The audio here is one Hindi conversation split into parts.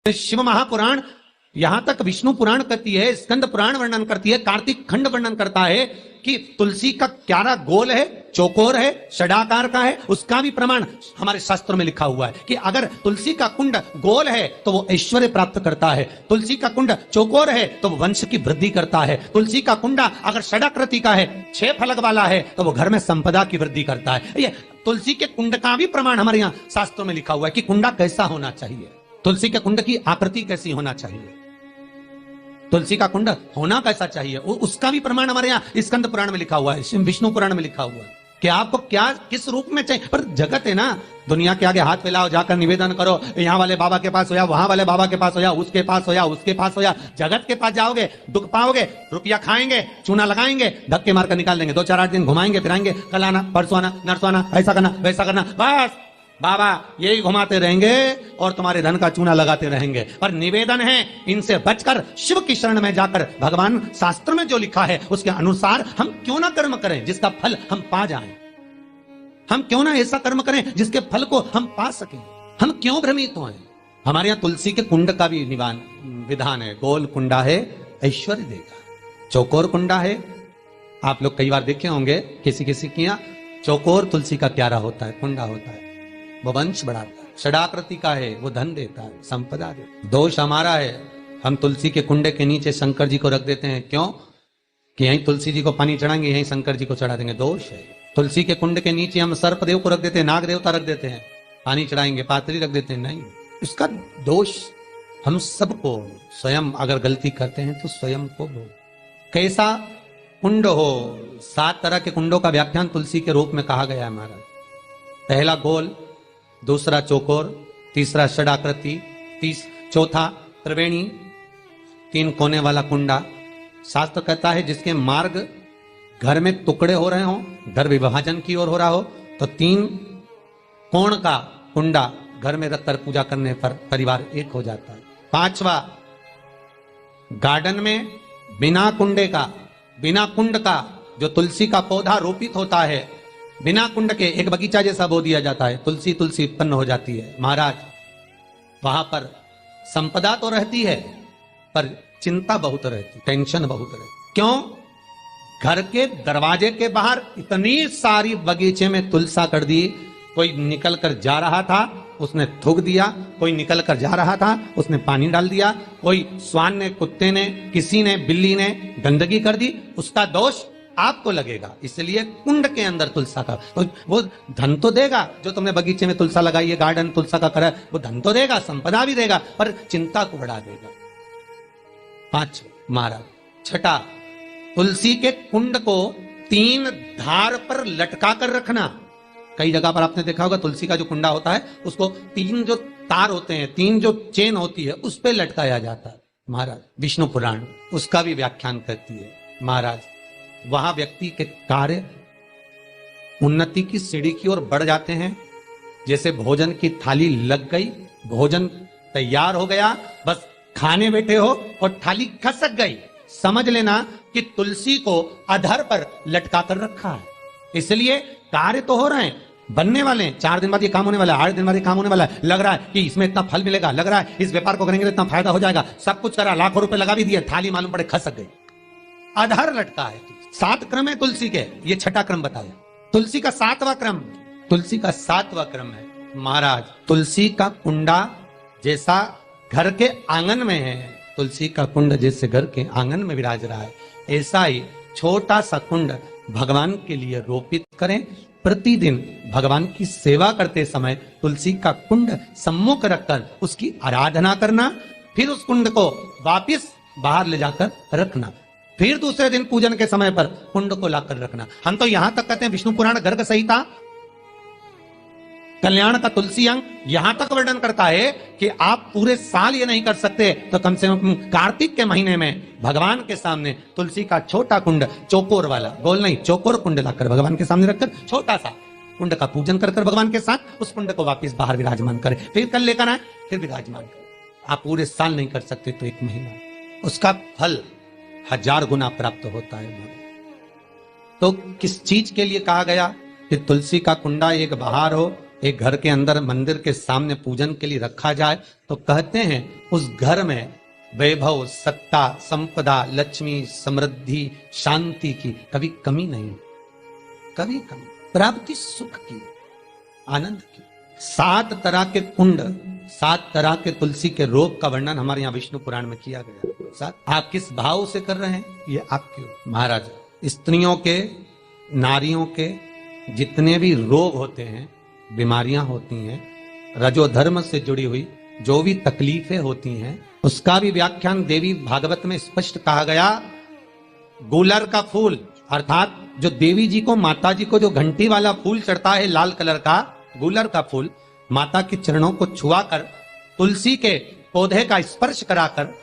शिव महापुराण, यहां तक विष्णु पुराण करती है, स्कंद पुराण वर्णन करती है, कार्तिक खंड वर्णन करता है कि तुलसी का क्यारा गोल है, चौकोर है, षडाकार का है। उसका भी प्रमाण हमारे शास्त्रों में लिखा हुआ है कि अगर तुलसी का कुंड गोल है तो वो ऐश्वर्य प्राप्त करता है, तुलसी का कुंड चौकोर है तो वो वंश की वृद्धि करता है, तुलसी का कुंडा अगर षडाकृति का है, 6 फलक वाला है तो वो घर में संपदा की वृद्धि करता है। ये तुलसी के कुंड का भी प्रमाण हमारे यहाँ शास्त्रों में लिखा हुआ है कि कुंडा कैसा होना चाहिए, तुलसी के कुंड की आकृति कैसी होना चाहिए, तुलसी का कुंड होना कैसा चाहिए, उसका भी प्रमाण हमारे यहाँ स्कंद पुराण में लिखा हुआ है, विष्णु पुराण में लिखा हुआ है कि आपको क्या किस रूप में चाहिए। पर जगत है ना, दुनिया के आगे हाथ फैलाओ, जाकर निवेदन करो, यहाँ वाले बाबा के पास हो या वहां वाले बाबा के पास हो या उसके पास हो या उसके पास हो या जगत के पास जाओगे, दुख पाओगे, रुपया खाएंगे, चूना लगाएंगे, धक्के मारकर निकाल देंगे, 2-4-8 दिन घुमाएंगे फिराएंगे, कल आना परसों आना, नरसों आना, ऐसा करना वैसा करना, बस बाबा यही घुमाते रहेंगे और तुम्हारे धन का चूना लगाते रहेंगे। पर निवेदन है इनसे बचकर शिव की शरण में जाकर भगवान शास्त्र में जो लिखा है उसके अनुसार हम क्यों ना कर्म करें जिसका फल हम पा जाएं, हम क्यों ना ऐसा कर्म करें जिसके फल को हम पा सकें, हम क्यों भ्रमित हों। हमारे यहाँ तुलसी के कुंड का भी विधान है, गोल कुंडा है ऐश्वर्य देगा, चौकोर कुंडा है, आप लोग कई बार देखे होंगे किसी किसी के यहाँ चौकोर तुलसी का क्यारा होता है, कुंडा होता है, वो वंश बढ़ाता है, षडाकृति का है वो धन देता है, संपदा देता है। दोष हमारा है, हम तुलसी के कुंडे के नीचे शंकर जी को रख देते हैं, क्यों कि यहीं तुलसी जी को पानी चढ़ाएंगे, यहीं शंकर जी को चढ़ा देंगे, दोष है। तुलसी के कुंड के नीचे हम सर्पदेव को रख देते हैं, नाग देवता रख देते हैं, पानी चढ़ाएंगे, पात्री रख देते हैं, नहीं, इसका दोष हम सबको, स्वयं अगर गलती करते हैं तो स्वयं को भोग। कैसा कुंड हो, 7 तरह के कुंडों का व्याख्यान तुलसी के रूप में कहा गया है महाराज। पहला गोल, दूसरा चौकोर, तीसरा षडाकृति, चौथा त्रिवेणी, 3 कोने वाला कुंडा। शास्त्र कहता है जिसके मार्ग घर में टुकड़े हो रहे हों, घर विभाजन की ओर हो रहा हो, तो 3 कोण का कुंडा घर में रखकर पूजा करने पर परिवार एक हो जाता है। 5वां, गार्डन में बिना कुंडे का, बिना कुंड का जो तुलसी का पौधा रोपित होता है, बिना कुंड के एक बगीचा जैसा बो दिया जाता है, तुलसी तुलसी उत्पन्न हो जाती है। महाराज वहां पर संपदा तो रहती है पर चिंता बहुत रहती, टेंशन बहुत रहती। क्यों? घर के दरवाजे के बाहर इतनी सारी बगीचे में तुलसा कर दी, कोई निकल कर जा रहा था उसने थूक दिया, कोई निकल कर जा रहा था उसने पानी डाल दिया, कोई स्वान ने, कुत्ते ने, किसी ने, बिल्ली ने गंदगी कर दी, उसका दोष आपको लगेगा। इसलिए कुंड के अंदर तुलसा का, वो धन तो देगा, जो तुमने बगीचे में तुलसा लगाई है, गार्डन तुलसा का करा, वो धन तो देगा, संपदा भी देगा, पर चिंता को बढ़ा देगा। 5 महाराज। 6, तुलसी के कुंड को 3 धार पर लटका कर रखना। कई जगह पर आपने देखा होगा तुलसी का जो कुंडा होता है उसको 3 जो तार होते हैं, 3 जो चेन होती है उस पर लटकाया जाता है। महाराज विष्णु पुराण उसका भी व्याख्यान करती है। महाराज वहां व्यक्ति के कार्य उन्नति की सीढ़ी की ओर बढ़ जाते हैं। जैसे भोजन की थाली लग गई, भोजन तैयार हो गया, बस खाने बैठे हो और थाली खसक गई, समझ लेना कि तुलसी को अधर पर लटका कर रखा है। इसलिए कार्य तो हो रहे हैं, बनने वाले हैं, 4 दिन बाद ये काम होने वाला है, 8 दिन बाद ये काम होने वाला है, लग रहा है कि इसमें इतना फल मिलेगा, लग रहा है इस व्यापार को करेंगे तो इतना फायदा हो जाएगा, सब कुछ करा, लाखों रुपए लगा भी दिए, थाली मालूम पड़े खसक गई, अधर लटका है। 7 क्रम है तुलसी के, ये 6ठा क्रम बताया। तुलसी का 7वां क्रम, तुलसी का 7वां क्रम है महाराज, तुलसी का कुंडा जैसा घर के आंगन में है, तुलसी का कुंड जैसे घर के आंगन में विराज रहा है, ऐसा ही छोटा सा कुंड भगवान के लिए रोपित करें। प्रतिदिन भगवान की सेवा करते समय तुलसी का कुंड सम्मुख रखकर उसकी आराधना करना, फिर उस कुंड को वापिस बाहर ले जाकर रखना, फिर दूसरे दिन पूजन के समय पर कुंड को लाकर रखना। हम तो यहां तक कहते हैं विष्णु पुराण गर्ग संहिता कल्याण का तुलसी अंग यहां तक वर्णन करता है कि आप पूरे साल ये नहीं कर सकते तो कम से कम कार्तिक के महीने में भगवान के सामने तुलसी का छोटा कुंड, चौकोर वाला, गोल नहीं, चौकोर कुंड लाकर भगवान के सामने रखकर छोटा सा कुंड का पूजन कर भगवान के साथ उस कुंड को वापिस बाहर विराजमान करें, फिर कल लेकर आए, फिर विराजमान करें। आप पूरे साल नहीं कर सकते तो 1 महीना, उसका फल 1000 गुना प्राप्त होता है। तो किस चीज के लिए कहा गया कि तुलसी का कुंडा एक बाहर हो एक घर के अंदर मंदिर के सामने पूजन के लिए रखा जाए तो कहते हैं उस घर में वैभव, सत्ता, संपदा, लक्ष्मी, समृद्धि, शांति की कभी कमी नहीं, कभी कमी, प्राप्ति सुख की, आनंद की। 7 तरह के कुंड, 7 तरह के तुलसी के रोग का वर्णन हमारे यहाँ विष्णु पुराण में किया गया। साथ आप किस भाव से कर रहे हैं ये आपके महाराज। स्त्रियों के, नारियों के जितने भी रोग होते हैं, बीमारियां होती हैं, रजोधर्म से जुड़ी हुई जो भी तकलीफें होती हैं, उसका भी व्याख्यान देवी भागवत में स्पष्ट कहा गया। गुलर का फूल अर्थात जो देवी जी को, माता जी को जो घंटी वाला फूल चढ़ता है लाल कलर का, गुलर का फूल, माता के चरणों को छुआकर, तुलसी के पौधे का स्पर्श कराकर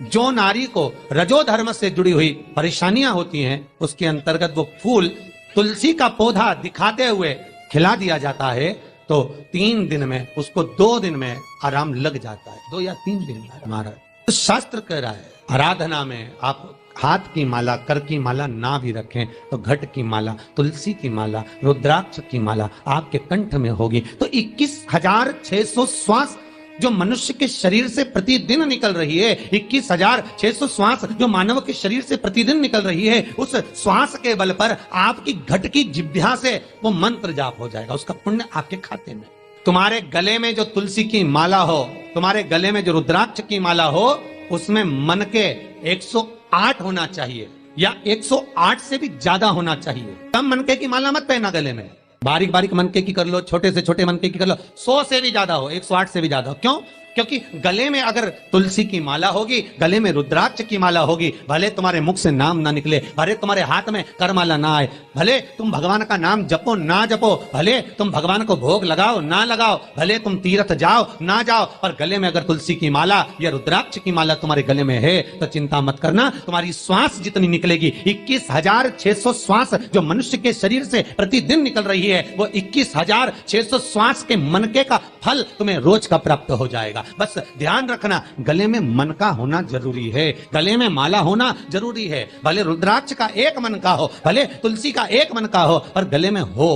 जो नारी को रजोधर्म से जुड़ी हुई परेशानियां होती हैं, उसके अंतर्गत वो फूल तुलसी का पौधा दिखाते हुए खिला दिया जाता है तो 3 दिन में, उसको 2 दिन में आराम लग जाता है, 2 या 3 दिन में हमारा। तो शास्त्र कह रहा है आराधना में आप हाथ की माला, कर की माला ना भी रखें तो घट की माला, तुलसी की माला, रुद्राक्ष की माला आपके कंठ में होगी तो 21,600 श्वास जो मनुष्य के शरीर से प्रतिदिन निकल रही है, 21,600 श्वास जो मानव के शरीर से प्रतिदिन निकल रही है, उस श्वास के बल पर आपकी घट की जिह्वा से वो मंत्र जाप हो जाएगा, उसका पुण्य आपके खाते में। तुम्हारे गले में जो तुलसी की माला हो, तुम्हारे गले में जो रुद्राक्ष की माला हो, उसमें मन के 108 होना चाहिए या 108 से भी ज्यादा होना चाहिए। कम मनके की माला मत पहना गले में, बारीक बारीक मनके की कर लो, छोटे से छोटे मनके की कर लो, 100 से भी ज्यादा हो, 108 से भी ज्यादा हो। क्यों? क्योंकि गले में अगर तुलसी की माला होगी, गले में रुद्राक्ष की माला होगी, भले तुम्हारे मुख से नाम ना निकले, भले तुम्हारे हाथ में करमाला ना आए, भले तुम भगवान का नाम जपो ना जपो, भले तुम भगवान को भोग लगाओ ना लगाओ, भले तुम तीर्थ जाओ ना जाओ, पर गले में अगर तुलसी की माला या रुद्राक्ष की माला तुम्हारे गले में है तो चिंता मत करना, तुम्हारी श्वास जितनी निकलेगी, 21,600 श्वास जो मनुष्य के शरीर से प्रतिदिन निकल रही है, वो 21,600 श्वास के मनके का फल तुम्हें रोज का प्राप्त हो जाएगा। बस ध्यान रखना, गले में मनका होना जरूरी है, गले में माला होना जरूरी है, भले रुद्राक्ष का एक मनका हो, भले तुलसी का एक मनका हो, पर गले में हो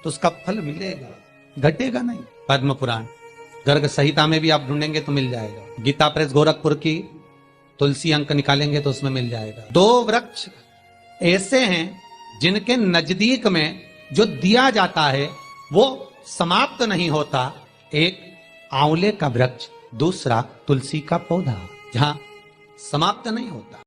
तो उसका फल मिलेगा, घटेगा नहीं। पद्म पुराण गर्ग संहिता में भी आप ढूंढेंगे तो मिल जाएगा, गीता प्रेस गोरखपुर की तुलसी अंक निकालेंगे तो उसमें मिल जाएगा। 2 वृक्ष ऐसे हैं जिनके नजदीक में जो दिया जाता है वो समाप्त नहीं होता, एक आंवले का वृक्ष, दूसरा तुलसी का पौधा, जहां समाप्त नहीं होता।